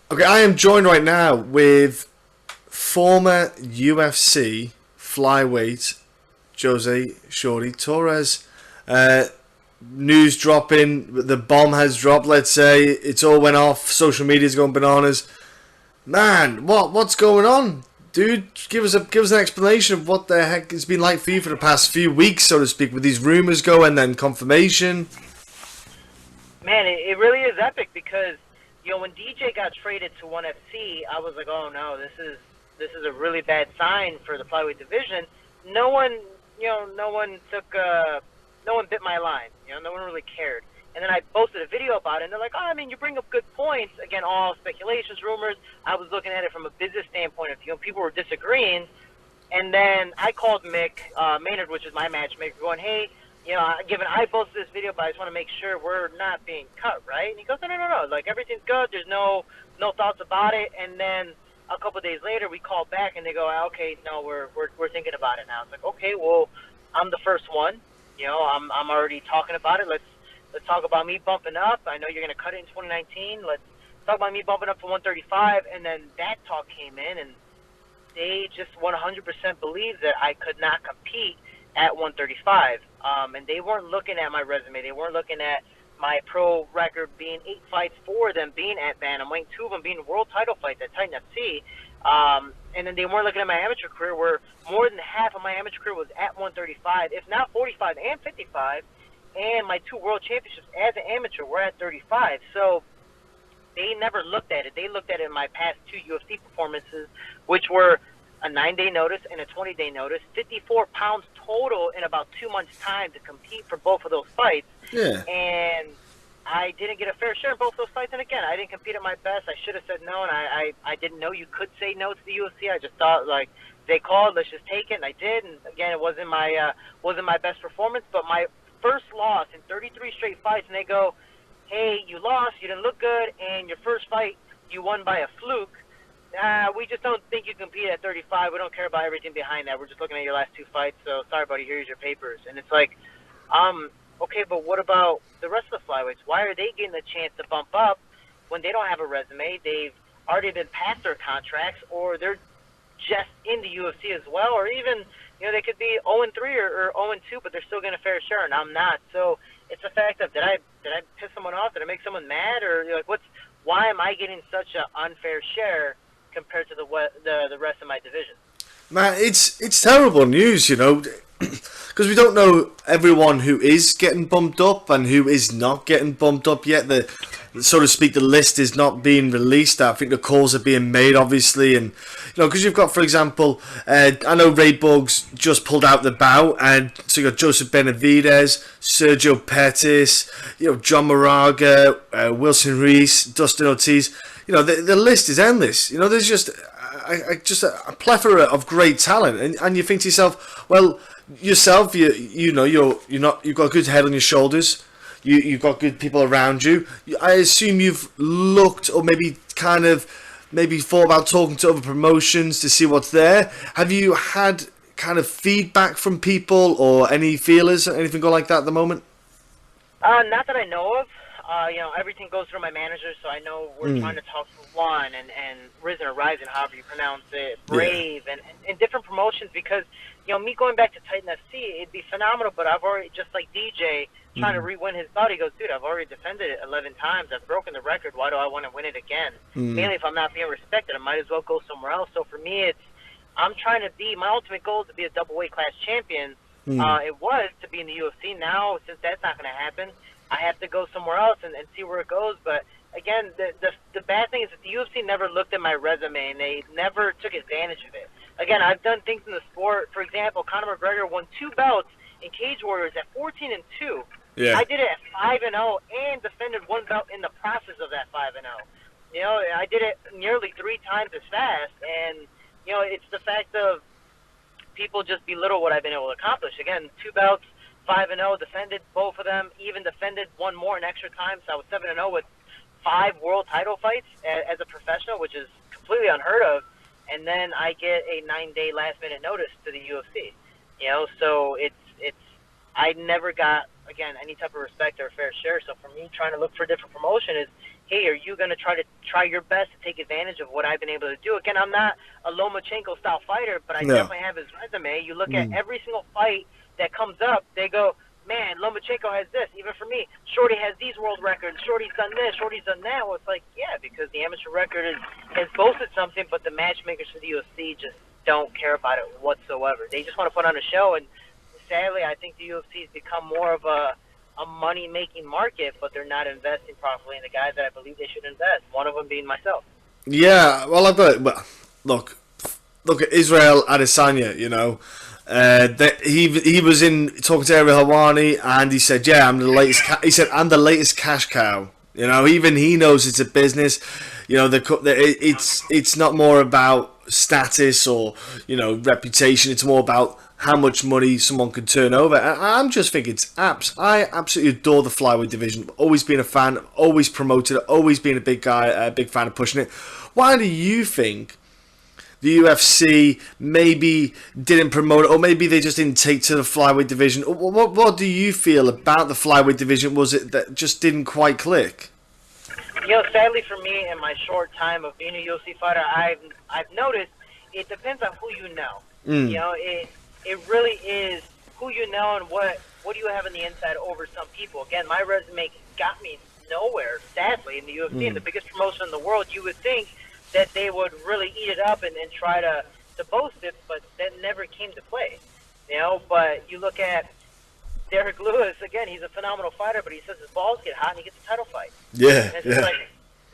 Okay, I am joined right now with former UFC flyweight Jose Shorty Torres. Uh, News dropping, the bomb has dropped. Let's say it's all went off. Social media's going bananas. Man, what's going on, dude? Give us an explanation of what the heck it's been like for you for the past few weeks, so to speak, with these rumors go and then confirmation. Man, it really is epic because when DJ got traded to ONE FC, I was like, oh no, this is a really bad sign for the flyweight division. No one, no one no one bit my line. No one really cared. And then I posted a video about it, and they're like, oh, I mean, you bring up good points. Again, all speculations, rumors. I was looking at it from a business standpoint of people were disagreeing. And then I called Mick Maynard, which is my matchmaker, going, hey, given I posted this video, but I just want to make sure we're not being cut, right? And he goes, no, like everything's good. There's no thoughts about it. And then a couple of days later, we called back and they go, okay, no, we're thinking about it now. It's like, okay, well, I'm the first one. I'm already talking about it. Let's talk about me bumping up. I know you're gonna cut it in 2019. Let's talk about me bumping up to 135. And then that talk came in, and they just 100% believed that I could not compete at 135. And they weren't looking at my resume. They weren't looking at my pro record being 8 fights for them being at bantamweight, 2 of them being world title fights at Titan FC. And then they weren't looking at my amateur career, where more than half of my amateur career was at 135, if not 45 and 55. And my 2 world championships as an amateur were at 35. So they never looked at it. They looked at it in my past 2 UFC performances, which were a 9-day notice and a 20-day notice, 54 pounds total in about 2 months' time to compete for both of those fights. Yeah. And I didn't get a fair share in both those fights. And again, I didn't compete at my best. I should have said no, and I didn't know you could say no to the UFC. I just thought, like, they called, let's just take it, and I did. And again, it wasn't my best performance, but my first loss in 33 straight fights, and they go, hey, you lost, you didn't look good, and your first fight you won by a fluke. We just don't think you compete at 35. We don't care about everything behind that. We're just looking at your last 2 fights. So sorry, buddy. Here's your papers. And it's like, okay, but what about the rest of the flyweights? Why are they getting a chance to bump up when they don't have a resume? They've already been past their contracts, or they're just in the UFC as well, or even they could be 0-3 or 0-2, but they're still getting a fair share, and I'm not. So it's the fact of did I piss someone off? Did I make someone mad? Or why am I getting such an unfair share compared to the rest of my division? Man, it's terrible news, because we don't know everyone who is getting bumped up and who is not getting bumped up yet. The so to speak, the list is not being released. I think the calls are being made, obviously, and because you've got, for example, I know Ray Buggs just pulled out the bout, and so you got Joseph Benavidez, Sergio Pettis, John Moraga, Wilson Reese, Dustin Ortiz. The list is endless. There's just a plethora of great talent, and you think to yourself, well, yourself, you've got a good head on your shoulders. You've got good people around you. I assume you've looked, or maybe thought about talking to other promotions to see what's there. Have you had kind of feedback from people or any feelers or anything go like that at the moment? Not that I know of. Everything goes through my manager, so I know we're trying to talk to one and Risen or Rising, however you pronounce it, Brave, and different promotions, because, me going back to Titan FC, it'd be phenomenal, but I've already, just like DJ, trying to re-win his bout, he goes, dude, I've already defended it 11 times. I've broken the record. Why do I want to win it again? Mainly if I'm not being respected, I might as well go somewhere else. So for me, I'm trying to my ultimate goal is to be a double weight class champion. It was to be in the UFC. Now, since that's not going to happen, I have to go somewhere else and see where it goes. But again, the bad thing is that the UFC never looked at my resume, and they never took advantage of it. Again, I've done things in the sport. For example, Conor McGregor won 2 belts in Cage Warriors at 14-2. Yeah. I did it at 5-0 and defended 1 belt in the process of that 5-0. I did it nearly 3 times as fast, and it's the fact of people just belittle what I've been able to accomplish. Again, 2 belts, 5-0, defended both of them, even defended 1 more in extra time. So I was 7-0 with 5 world title fights as a professional, which is completely unheard of. And then I get a 9-day last-minute notice to the UFC. So it's I never got again, any type of respect or fair share. So for me, trying to look for a different promotion is, hey, are you going to try your best to take advantage of what I've been able to do? Again, I'm not a Lomachenko-style fighter, but I definitely have his resume. You look at every single fight that comes up, they go, man, Lomachenko has this. Even for me, Shorty has these world records. Shorty's done this. Shorty's done that. Well, it's like, yeah, because the amateur record has boasted something, but the matchmakers for the UFC just don't care about it whatsoever. They just want to put on a show, and sadly, I think the UFC has become more of a money-making market, but they're not investing properly in the guys that I believe they should invest, one of them being myself. Yeah, well, I've got it. Well, look at Israel Adesanya, you know. He was in talking to Ariel Helwani, and he said, "Yeah, I'm the latest." He said, "I'm the latest cash cow." You know, even he knows it's a business. You know, it's not more about status or, you know, reputation. It's more about how much money someone can turn over. And I'm just thinking it's apps. I absolutely adore the flyweight division. Always been a fan. Always promoted it. Always been a big guy. A big fan of pushing it. Why do you think the UFC maybe didn't promote it, or maybe they just didn't take to the flyweight division? What do you feel about the flyweight division? Was it that just didn't quite click? You know, sadly for me, in my short time of being a UFC fighter, I've noticed it depends on who you know. You know, it really is who you know and what do you have on the inside over some people. Again, my resume got me nowhere, sadly, in the UFC. And the biggest promotion in the world, you would think that they would really eat it up and try to boast it, but that never came to play. You know, but you look at Derek Lewis, again, he's a phenomenal fighter, but he says his balls get hot and he gets a title fight. Yeah, and it's like,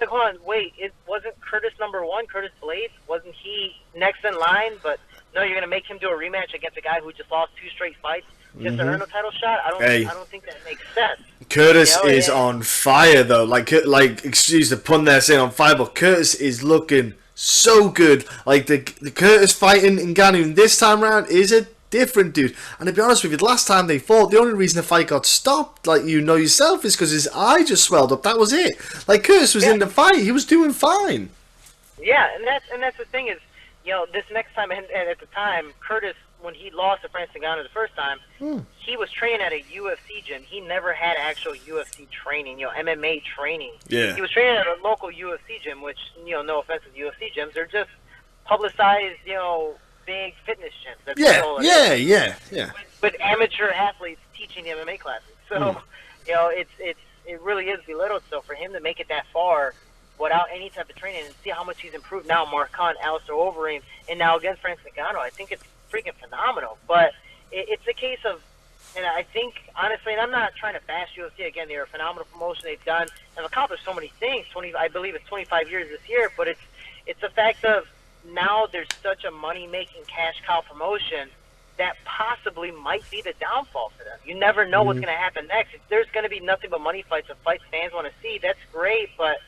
hold on, wait, it wasn't Curtis #1, Curtis Blades? Wasn't he next in line? But no, you're going to make him do a rematch against a guy who just lost 2 straight fights just to earn a title shot? I don't think that makes sense. Curtis is on fire, though. Like, excuse the pun there, saying on fire, but Curtis is looking so good. Like, the Curtis fighting in Ngannou this time around is a different dude. And to be honest with you, the last time they fought, the only reason the fight got stopped, like you know yourself, is because his eye just swelled up. That was it. Like, Curtis was in the fight. He was doing fine. Yeah, and that's the thing is, you know, this next time, and at the time, Curtis, when he lost to Francis Ngannou the first time, he was training at a UFC gym. He never had actual UFC training, you know, MMA training. Yeah. He was training at a local UFC gym, which, you know, no offense to UFC gyms, they're just publicized, you know, big fitness gyms. That's yeah. With amateur athletes teaching MMA classes. So, you know, it really is belittled. So for him to make it that far without any type of training and see how much he's improved now, Mark Hunt, Alistair Overeem, and now against Francis Ngannou, I think it's freaking phenomenal. But it's a case of, and I think, honestly, and I'm not trying to bash UFC. Again, they're a phenomenal promotion. They've accomplished so many things. I believe it's 25 years this year, but it's the fact of now there's such a money-making cash cow promotion that possibly might be the downfall for them. You never know what's going to happen next. If there's going to be nothing but money fights and fights fans want to see, that's great, but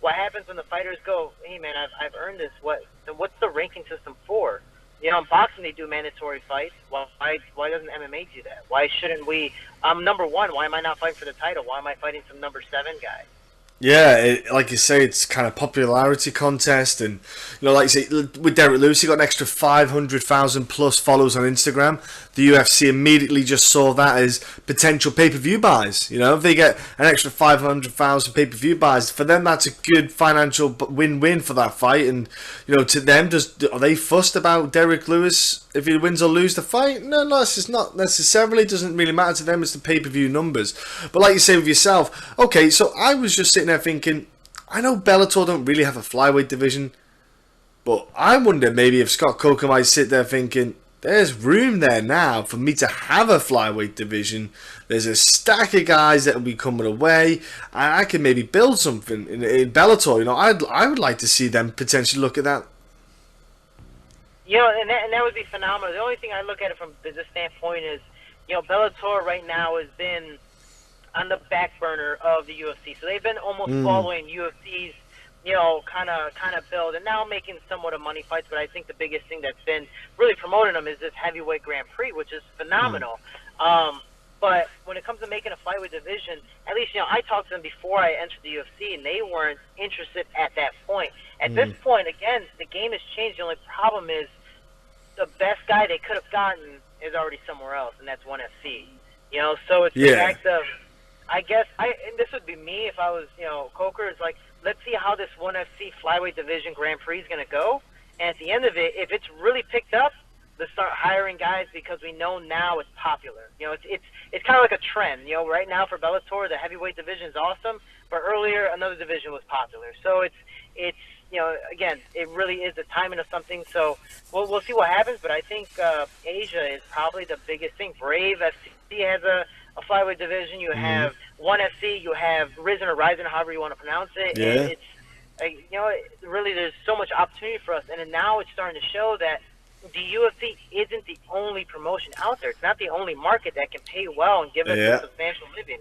what happens when the fighters go, hey, man, I've earned this. What's the ranking system for? You know, in boxing, they do mandatory fights. Well, why doesn't MMA do that? Why shouldn't we? I'm #1. Why am I not fighting for the title? Why am I fighting some #7 guy? Yeah, like you say, it's kind of popularity contest, and you know, like you say, with Derek Lewis, he got an extra 500,000 plus followers on Instagram. The UFC immediately just saw that as potential pay-per-view buys. You know, if they get an extra 500,000 pay-per-view buys, for them that's a good financial win-win for that fight. And you know, to them, are they fussed about Derek Lewis if he wins or lose the fight? No, it's not necessarily. It doesn't really matter to them. It's the pay-per-view numbers. But like you say with yourself, okay, so I was just sitting there thinking, I know Bellator don't really have a flyweight division, but I wonder maybe if Scott Coker might sit there thinking, there's room there now for me to have a flyweight division. There's a stack of guys that will be coming away. I can maybe build something in Bellator. You know, I would like to see them potentially look at that. You know, and that would be phenomenal. The only thing I look at it from a business standpoint is, you know, Bellator right now has been on the back burner of the UFC. So they've been almost following UFC's, you know, kind of build, and now making somewhat of money fights. But I think the biggest thing that's been really promoting them is this heavyweight Grand Prix, which is phenomenal. But when it comes to making a flyweight division, at least, you know, I talked to them before I entered the UFC, and they weren't interested at that point. At this point, again, the game has changed. The only problem is the best guy they could have gotten is already somewhere else, and that's ONE FC. So it's the Yeah. fact of, I guess, and this would be me if I was, Coker, is like, let's see how this 1FC flyweight division Grand Prix is going to go. And at the end of it, if it's really picked up, let's start hiring guys because we know now it's popular. It's kind of like a trend. Right now for Bellator, the heavyweight division is awesome, but earlier another division was popular. So it's again, it really is the timing of something. So we'll see what happens, but I think Asia is probably the biggest thing. Brave FC has a flyweight division. You have ONE FC, you have Risen or Ryzen, however you want to pronounce it. Yeah. And it's really there's so much opportunity for us, and then now it's starting to show that the UFC isn't the only promotion out there. It's not the only market that can pay well and give us a substantial living.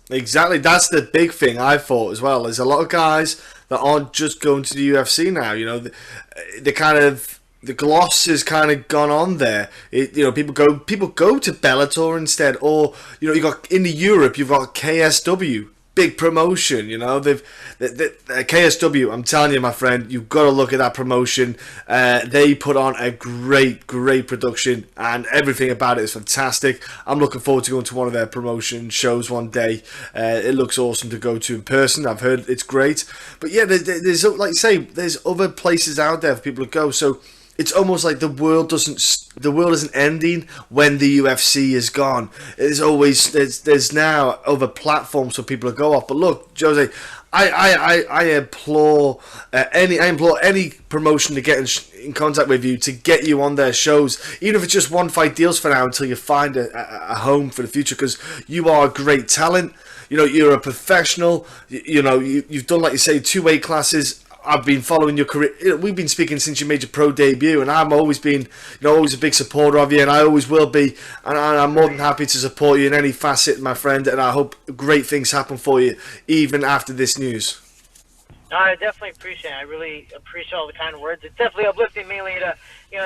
Exactly, that's the big thing I thought as well. There's a lot of guys that aren't just going to the UFC now. The gloss has kind of gone on there. People go to Bellator instead, or you got in Europe, you've got KSW. Big promotion, the KSW. I'm telling you, my friend, you've got to look at that promotion. They put on a great production, and everything about it is fantastic. I'm looking forward to going to one of their promotion shows one day. It looks awesome to go to in person. I've heard it's great, but yeah, there's like you say, there's other places out there for people to go. So it's almost like the world isn't ending when the UFC is gone. There's now other platforms for people to go off. But look, Jose, I implore any promotion to get in contact with you, to get you on their shows, even if it's just one fight deals for now until you find a home for the future, because you are a great talent. You're a professional. You've done, like you say, 2 weight classes. I've been following your career. We've been speaking since you made your pro debut, and I've always been, always a big supporter of you, and I always will be. And I'm more than happy to support you in any facet, my friend. And I hope great things happen for you, even after this news. No, I definitely appreciate it. I really appreciate all the kind words. It's definitely uplifting, mainly at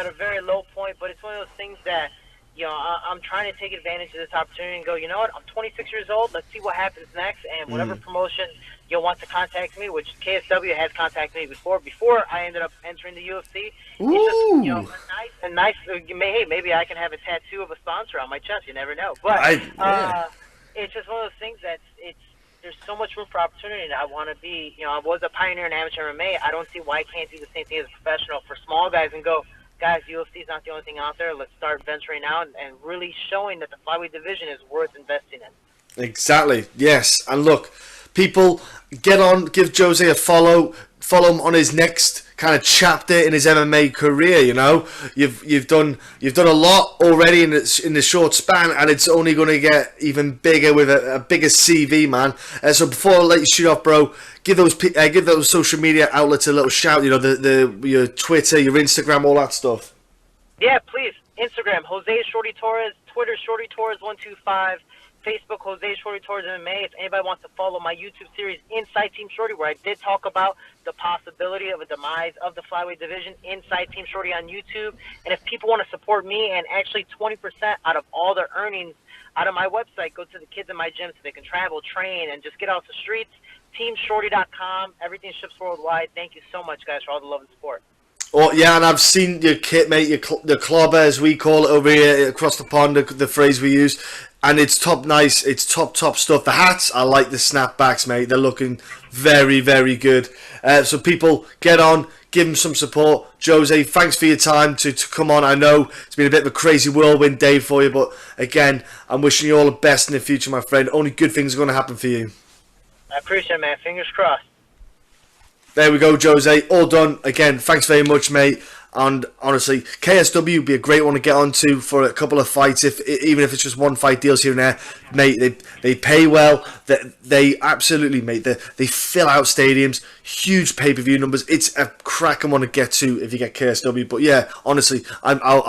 a very low point. But it's one of those things that, I'm trying to take advantage of this opportunity and go, you know what? I'm 26 years old. Let's see what happens next. And whatever promotion you'll want to contact me, which KSW has contacted me before I ended up entering the UFC. Ooh. It's just, nice. Hey, maybe I can have a tattoo of a sponsor on my chest. You never know. But it's just one of those things that there's so much room for opportunity, and I want to be. I was a pioneer in amateur MMA. I don't see why I can't do the same thing as a professional for small guys and go, guys, UFC is not the only thing out there. Let's start venturing out and really showing that the flyweight division is worth investing in. Exactly. Yes. And look, people, get on, give Jose a follow him on his next kind of chapter in his MMA career. You've done a lot already in the short span, and it's only going to get even bigger with a bigger CV, man. So before I let you shoot off, bro, give those social media outlets a little shout. Your Twitter, your Instagram, all that stuff. Yeah, please. Instagram, Jose Shorty Torres. Twitter, Shorty Torres 125. Facebook, Jose Shorty Torres MMA. If anybody wants to follow my YouTube series, Inside Team Shorty, where I did talk about the possibility of a demise of the flyweight division, Inside Team Shorty on YouTube. And if people want to support me, and actually 20% out of all their earnings out of my website go to the kids in my gym so they can travel, train, and just get off the streets, teamshorty.com. Everything ships worldwide. Thank you so much, guys, for all the love and support. Oh yeah, and I've seen your kit, mate. The clobber, as we call it over here across the pond, the phrase we use, and it's top nice. It's top stuff. The hats, I like the snapbacks, mate. They're looking very good. So people, get on, give them some support. Jose, thanks for your time to come on. I know it's been a bit of a crazy whirlwind day for you, but again, I'm wishing you all the best in the future, my friend. Only good things are going to happen for you. I appreciate it, man. Fingers crossed. There we go, Jose. All done. Again, thanks very much, mate. And honestly, KSW would be a great one to get onto for a couple of fights, even if it's just one fight deals here and there, mate. They pay well. They absolutely, mate. They fill out stadiums, huge pay-per-view numbers. It's a cracking one to get to if you get KSW. But yeah, honestly, I'll